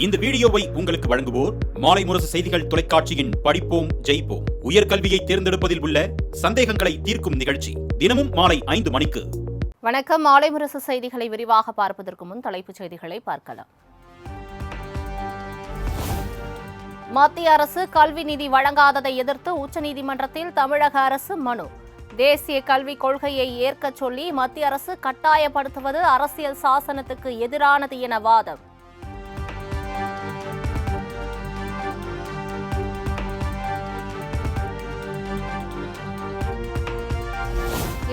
இந்த வீடியோவை உங்களுக்கு வழங்குவோர் மாலை முரசு செய்திகள் தொலைக்காட்சியின் படிப்போம் ஜெயிப்போம் உயர்கல்வியை தேர்ந்தெடுப்பதில் உள்ள சந்தேகங்களை தீர்க்கும் நிகழ்ச்சி தினமும் மாலை 5 மணிக்கு. வணக்கம். மாலை முரசு செய்திகளை விரிவாக பார்ப்பதற்கு முன் தலைப்புச் செய்திகளை பார்க்கலாம். மத்திய அரசு கல்வி நிதி வழங்காததை எதிர்த்து உச்சநீதிமன்றத்தில் தமிழக அரசு மனு. தேசிய கல்விக் கொள்கையை ஏற்கச் சொல்லி மத்திய அரசு கட்டாயப்படுத்துவது அரசியல் சாசனத்துக்கு எதிரானது என வாதம்.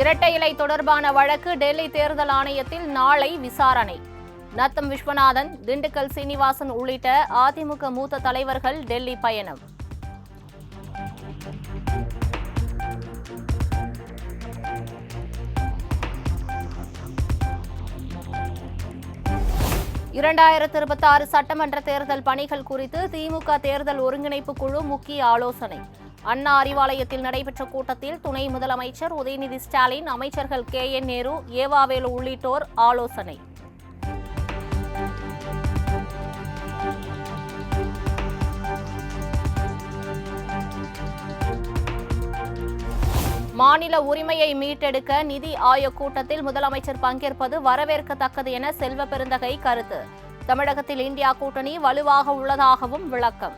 இரட்டை இலை தொடர்பான வழக்கு டெல்லி தேர்தல் ஆணையத்தில் நாளை விசாரணை. நத்தம் விஸ்வநாதன், திண்டுக்கல் சீனிவாசன் உள்ளிட்ட அதிமுக மூத்த தலைவர்கள் டெல்லி பயணம். (2026) சட்டமன்ற தேர்தல் பணிகள் குறித்து திமுக தேர்தல் ஒருங்கிணைப்பு குழு முக்கிய ஆலோசனை. அண்ணா அறிவாலயத்தில் நடைபெற்ற கூட்டத்தில் துணை முதலமைச்சர் உதயநிதி ஸ்டாலின், அமைச்சர்கள் KN நேரு, ஏவாவேலு உள்ளிட்டோர் ஆலோசனை. மாநில உரிமையை மீட்டெடுக்க நிதி ஆயோக் கூட்டத்தில் முதலமைச்சர் பங்கேற்பது வரவேற்கத்தக்கது என செல்வ பெருந்தகை கருத்து. தமிழகத்தில் இந்தியா கூட்டணி வலுவாக உள்ளதாகவும் விளக்கம்.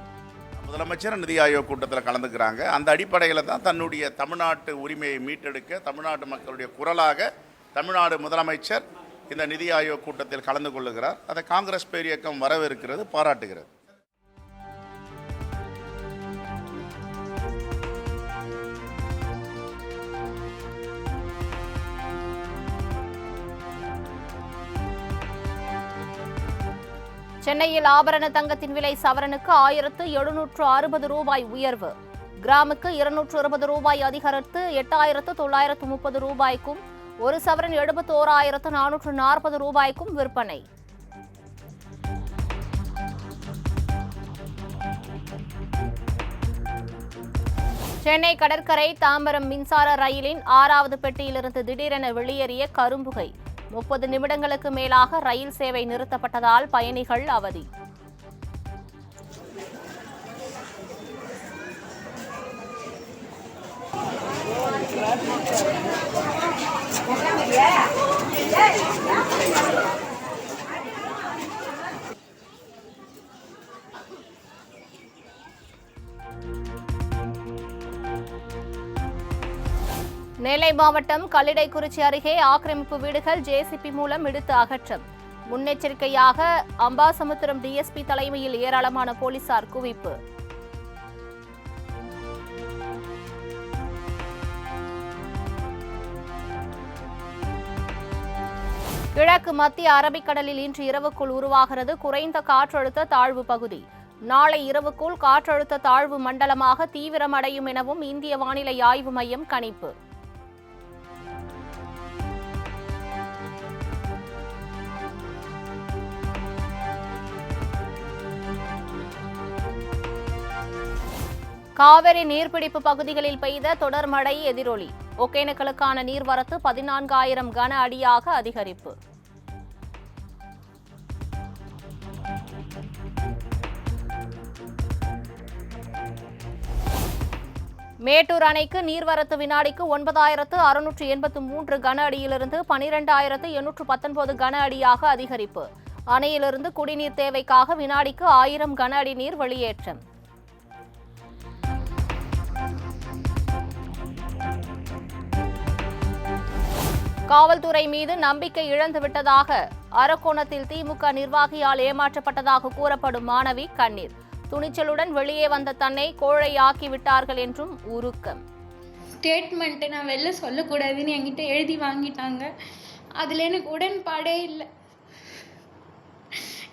முதலமைச்சர் நிதி ஆயோக் கூட்டத்தில் கலந்துக்கிறாங்க. அந்த அடிப்படையில் தான் தன்னுடைய தமிழ்நாட்டு உரிமையை மீட்டெடுக்க தமிழ்நாட்டு மக்களுடைய குரலாக தமிழ்நாடு முதலமைச்சர் இந்த நிதி ஆயோக் கூட்டத்தில் கலந்து கொள்ளுகிறார். அதை காங்கிரஸ் பேரியக்கம் வரவேற்கிறது, பாராட்டுகிறது. சென்னையில் ஆபரண தங்கத்தின் விலை சவரனுக்கு ரூபாய் 1760 உயர்வு. கிராமுக்கு ரூபாய் அதிகரித்து 8930 ரூபாய்க்கும், ஒரு சவரன் 71,440 ரூபாய்க்கும் விற்பனை. சென்னை கடற்கரை தாம்பரம் மின்சார ரயிலின் 6வது பெட்டியிலிருந்து திடீரென வெளியேறிய கரும்புகை. 30 நிமிடங்களுக்கு மேலாக ரயில் சேவை நிறுத்தப்பட்டதால் பயணிகள் அவதி. நெல்லை மாவட்டம் கல்லிடைக்குறிச்சி அருகே ஆக்கிரமிப்பு வீடுகள் JCB மூலம் இடித்து அகற்றம். முன்னெச்சரிக்கையாக அம்பாசமுத்திரம் DSP தலைமையில் ஏராளமான போலீசார் குவிப்பு. கிழக்கு மத்திய அரபிக்கடலில் இன்று இரவுக்குள் உருவாகிறது குறைந்த காற்றழுத்த தாழ்வு பகுதி. நாளை இரவுக்குள் காற்றழுத்த தாழ்வு மண்டலமாக தீவிரமடையும் எனவும் இந்திய வானிலை ஆய்வு மையம் கணிப்பு. காவிரி நீர்பிடிப்பு பகுதிகளில் பெய்த தொடர் மழை எதிரொலி. ஒகேனக்கலுக்கான நீர்வரத்து 14,000 கன அடியாக அதிகரிப்பு. மேட்டூர் அணைக்கு நீர்வரத்து வினாடிக்கு 9,683 கன அடியிலிருந்து 12,819 கன அடியாக அதிகரிப்பு. அணையிலிருந்து குடிநீர் தேவைக்காக வினாடிக்கு 1000 கன அடி நீர் வெளியேற்றம். காவல்துறை மீது நம்பிக்கை இழந்துவிட்டதாக, அரக்கோணத்தில் திமுக நிர்வாகியால் ஏமாற்றப்பட்டதாக கூறப்படும் மாணவி கண்ணீர். துணிச்சலுடன் வெளியே வந்த தன்னை கோழையாக்கி விட்டார்கள் என்றும் உருக்கம். ஸ்டேட்மெண்ட் நான் வெளில சொல்லக்கூடாதுன்னு என்கிட்ட எழுதி வாங்கிட்டாங்க. அதில் எனக்கு உடன்பாடே இல்லை.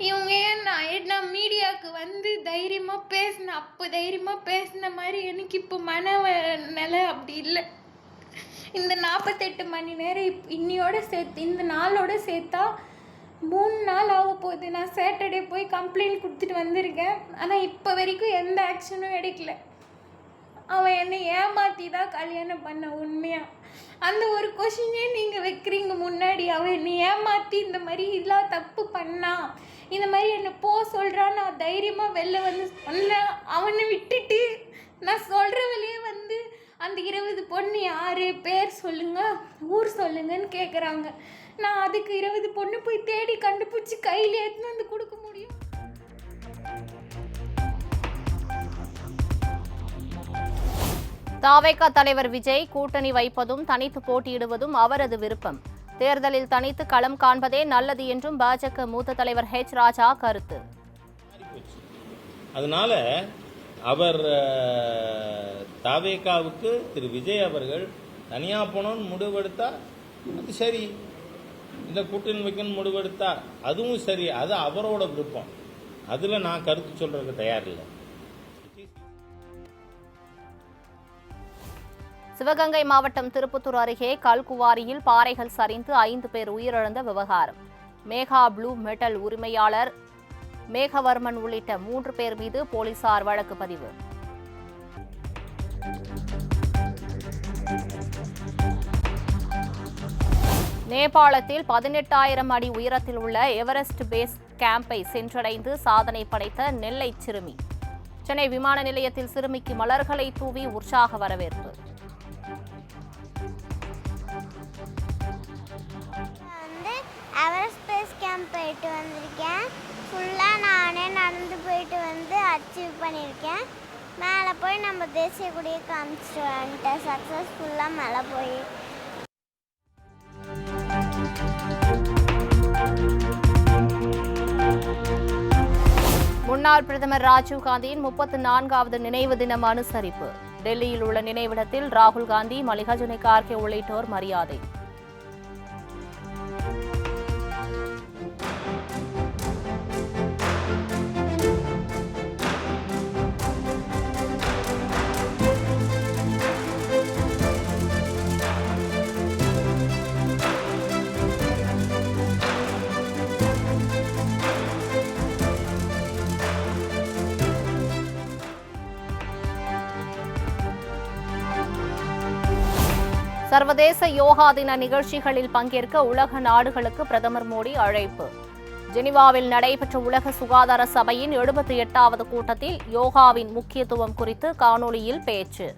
இவங்க நான் மீடியாவுக்கு வந்து தைரியமாக பேசினேன். அப்போ தைரியமாக பேசின மாதிரி எனக்கு இப்போ நிலை அப்படி இல்லை. இந்த 48 மணி நேரம் இன்னையோட சேர்த்து இந்த நாளோட சேர்த்தா 3 நாள் ஆக போகுது. நான் சாட்டர்டே போய் கம்ப்ளைண்ட் கொடுத்துட்டு வந்திருக்கேன். ஆனால் இப்போ வரைக்கும் எந்த ஆக்ஷனும் எடுக்கல. அவன் என்னை ஏமாற்றி தான் கல்யாணம் பண்ண. உண்மையாக அந்த ஒரு கொஷினே நீங்கள் வைக்கிறீங்க முன்னாடி. அவன் என்னை ஏமாற்றி இந்த மாதிரி இதெல்லாம் தப்பு பண்ணான், இந்த மாதிரி என்னை சொல்கிறான், நான் தைரியமாக வெளில வந்து சொன்னேன். அவனை விட்டுட்டு நான் சொல்கிற வழியே வந்து அந்த 20 பொண்ணு யார், பேர் சொல்லுங்கள், ஊர் சொல்லுங்கன்னு கேட்குறாங்க. நான் அதுக்கு 20 பொண்ணு போய் தேடி கண்டுபிடிச்சி கையில் எடுத்துன்னு வந்து கொடுக்க முடியும்? தாவேகா தலைவர் விஜய் கூட்டணி வைப்பதும் தனித்து போட்டியிடுவதும் அவரது விருப்பம். தேர்தலில் தனித்து களம் காண்பதே நல்லது என்றும் பாஜக மூத்த தலைவர் ஹெச் ராஜா கருத்து. அதனால அவர் தாவேகாவுக்கு திரு விஜய் அவர்கள் தனியா போனோன்னு முடிவெடுத்தா அது சரி, இந்த கூட்டணி வைக்கணும்னு முடிவெடுத்தா அதுவும் சரி, அது அவரோட விருப்பம். அதுல நான் கருத்து சொல்றதுக்கு தயாரில்லை. சிவகங்கை மாவட்டம் திருப்பத்தூர் அருகே கல்குவாரியில் பாறைகள் சரிந்து 5 பேர் உயிரிழந்த விவகாரம். மேகா ப்ளூ மெட்டல் உரிமையாளர் மேகவர்மன் உள்ளிட்ட 3 பேர் மீது போலீசார் வழக்கு பதிவு. நேபாளத்தில் 18,000 அடி உயரத்தில் உள்ள எவரெஸ்ட் பேஸ் கேம்பை சென்றடைந்து சாதனை படைத்த நெல்லை சிறுமி. சென்னை விமான நிலையத்தில் சிறுமிக்கு மலர்களை தூவி உற்சாக வரவேற்பு. எவரெஸ்ட் பேஸ் கேம்ப் போயிட்டு வந்திருக்கேன். ஃபுல்லாக நானே நடந்து போயிட்டு வந்து அச்சீவ் பண்ணியிருக்கேன். மேலே போய் நம்ம தேசிய கொடியை காமிச்சிட்டு வந்துட்டேன். சக்ஸஸ்ஃபுல்லாக மேலே போய் முன்னாள் பிரதமர் ராஜீவ் காந்தியின் 34வது நினைவு தினம் அனுசரிப்பு. டெல்லியில் உள்ள நினைவிடத்தில் ராகுல் காந்தி, மல்லிகார்ஜுன கார்கே உள்ளிட்டோர் மரியாதை. சர்வதேச யோகா தின நிகழ்ச்சிகளில் பங்கேற்க உலக நாடுகளுக்கு பிரதமர் மோடி அழைப்பு. ஜெனீவாவில் நடைபெற்ற உலக சுகாதார சபையின் 78வது கூட்டத்தில் யோகாவின் முக்கியத்துவம் குறித்து காணொலியில் பேச்சு.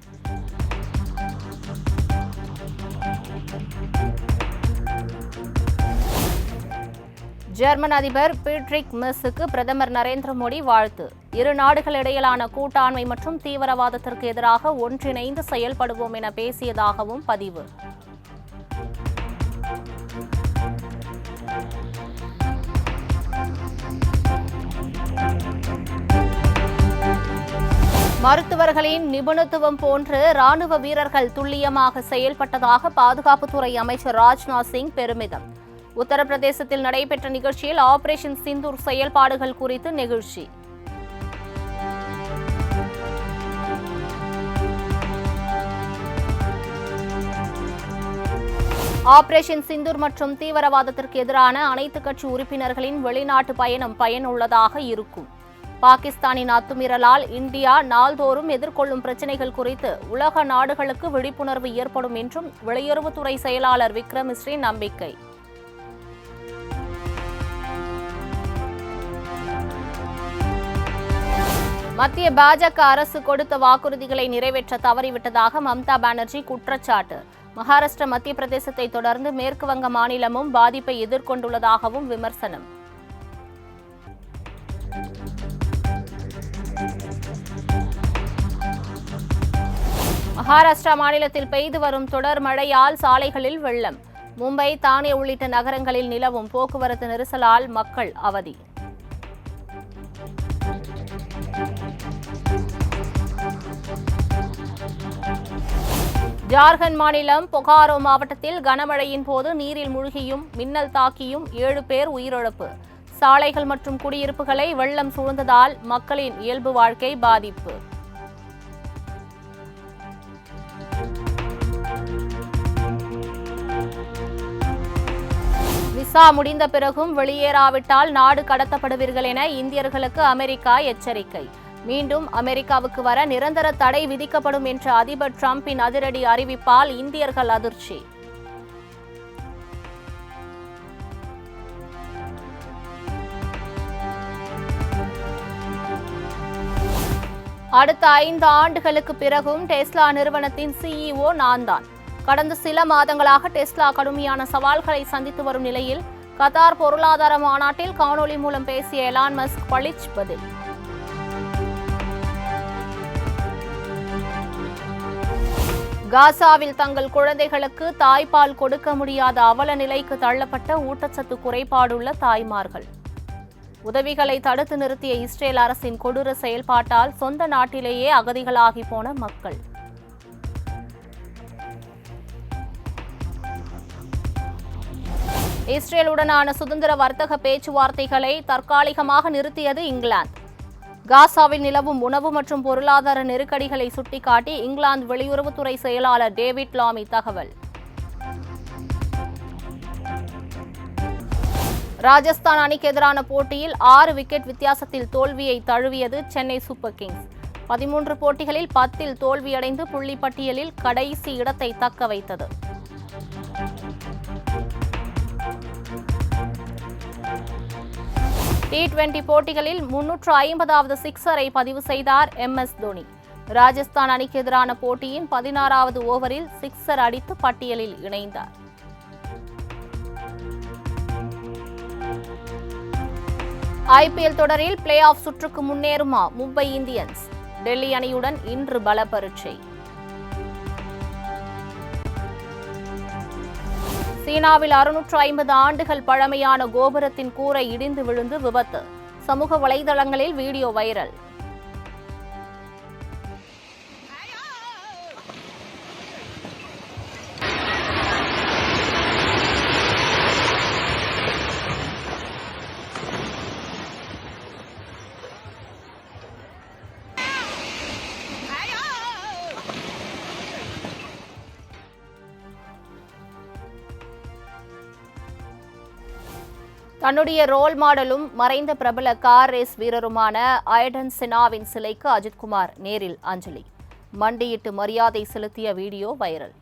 ஜெர்மன் அதிபர் பீட்ரிக் மெர்ஸுக்கு பிரதமர் நரேந்திர மோடி வாழ்த்து. இரு நாடுகளிடையிலான கூட்டாண்மை மற்றும் தீவிரவாதத்திற்கு எதிராக ஒன்றிணைந்து செயல்படுவோம் என பேசியதாகவும் பதிவு. மருத்துவர்களின் நிபுணத்துவம் போன்று ராணுவ வீரர்கள் துல்லியமாக செயல்பட்டதாக பாதுகாப்புத்துறை அமைச்சர் ராஜ்நாத் சிங் பெருமிதம். உத்தரப்பிரதேசத்தில் நடைபெற்ற நிகழ்ச்சியில் ஆபரேஷன் சிந்தூர் செயல்பாடுகள் குறித்து நெகிழ்ச்சி. ஆபரேஷன் சிந்தூர் மற்றும் தீவிரவாதத்திற்கு எதிரான அனைத்து கட்சி உறுப்பினர்களின் வெளிநாட்டு பயணம் பயனுள்ளதாக இருக்கும். பாகிஸ்தானின் அத்துமீறலால் இந்தியா நாள்தோறும் எதிர்கொள்ளும் பிரச்சினைகள் குறித்து உலக நாடுகளுக்கு விழிப்புணர்வு ஏற்படும் என்றும் வெளியுறவுத்துறை செயலாளர் விக்ரம் மிஸ்ரி நம்பிக்கை. மத்திய பாஜக அரசு கொடுத்த வாக்குறுதிகளை நிறைவேற்ற தவறிவிட்டதாக மம்தா பானர்ஜி குற்றச்சாட்டு. மகாராஷ்டிரா, மத்திய பிரதேசத்தை தொடர்ந்து மேற்கு வங்க மாநிலமும் பாதிப்பை எதிர்கொண்டுள்ளதாகவும் விமர்சனம். மகாராஷ்டிரா மாநிலத்தில் பெய்து வரும் தொடர் மழையால் சாலைகளில் வெள்ளம். மும்பை, தானே உள்ளிட்ட நகரங்களில் நிலவும் போக்குவரத்து நெரிசலால் மக்கள் அவதி. ஜார்க்கண்ட் மாநிலம் பொகாரோ மாவட்டத்தில் கனமழையின் போது நீரில் மூழ்கியும் மின்னல் தாக்கியும் 7 பேர் உயிரிழப்பு. சாலைகள் மற்றும் குடியிருப்புகளை வெள்ளம் சூழ்ந்ததால் மக்களின் இயல்பு வாழ்க்கை பாதிப்பு. விசா முடிந்த பிறகும் வெளியேறாவிட்டால் நாடு கடத்தப்படுவீர்கள் என இந்தியர்களுக்கு அமெரிக்கா எச்சரிக்கை. மீண்டும் அமெரிக்காவுக்கு வர நிரந்தர தடை விதிக்கப்படும் என்ற அதிபர் டிரம்பின் அதிரடி அறிவிப்பால் இந்தியர்கள் அதிர்ச்சி. அடுத்த 5 ஆண்டுகளுக்கு பிறகும் டெஸ்லா நிறுவனத்தின் CEO நான்தான். கடந்த சில மாதங்களாக டெஸ்லா கடுமையான சவால்களை சந்தித்து வரும் நிலையில் கத்தார் பொருளாதார மாநாட்டில் காணொலி மூலம் பேசிய எலான் மஸ்க் பளிச் பதில். காசாவில் தங்கள் குழந்தைகளுக்கு தாய்ப்பால் கொடுக்க முடியாத அவல நிலைக்கு தள்ளப்பட்ட ஊட்டச்சத்து குறைபாடுள்ள தாய்மார்கள். உதவிகளை தடுத்து நிறுத்திய இஸ்ரேல் அரசின் கொடூர செயல்பாட்டால் சொந்த நாட்டிலேயே அகதிகளாகி போன மக்கள். இஸ்ரேலுடனான சுதந்திர வர்த்தக பேச்சுவார்த்தைகளை தற்காலிகமாக நிறுத்தியது இங்கிலாந்து. காசாவில் நிலவும் உணவு மற்றும் பொருளாதார நெருக்கடிகளை சுட்டிக்காட்டி இங்கிலாந்து வெளியுறவுத்துறை செயலாளர் டேவிட் லாமி தகவல். ராஜஸ்தான் அணிக்கு எதிரான போட்டியில் 6 விக்கெட் வித்தியாசத்தில் தோல்வியை தழுவியது சென்னை சூப்பர் கிங்ஸ். 13 போட்டிகளில் 10 தோல்வியடைந்து புள்ளிப்பட்டியலில் கடைசி இடத்தை தக்க வைத்தது. T20 போட்டிகளில் 350வது சிக்ஸரை பதிவு செய்தார் MS தோனி. ராஜஸ்தான் அணிக்கு எதிரான போட்டியின் 16வது ஓவரில் சிக்ஸர் அடித்து பட்டியலில் இணைந்தார். IPL தொடரில் பிளே ஆஃப் சுற்றுக்கு முன்னேறுமா மும்பை இந்தியன்ஸ்? டெல்லி அணியுடன் இன்று பல பரீட்சை. சீனாவில் 650 ஆண்டுகள் பழமையான கோபுரத்தின் கூரை இடிந்து விழுந்து விபத்து. சமூக வலைதளங்களில் வீடியோ வைரல். தன்னுடைய ரோல் மாடலும் மறைந்த பிரபல கார் ரேஸ் வீரருமான அயர்டன் செனாவின் சிலைக்கு அஜித்குமார் நேரில் அஞ்சலி. மண்டியிட்டு மரியாதை செலுத்திய video viral.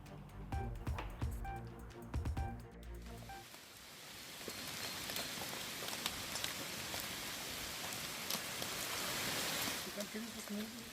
Can you just move?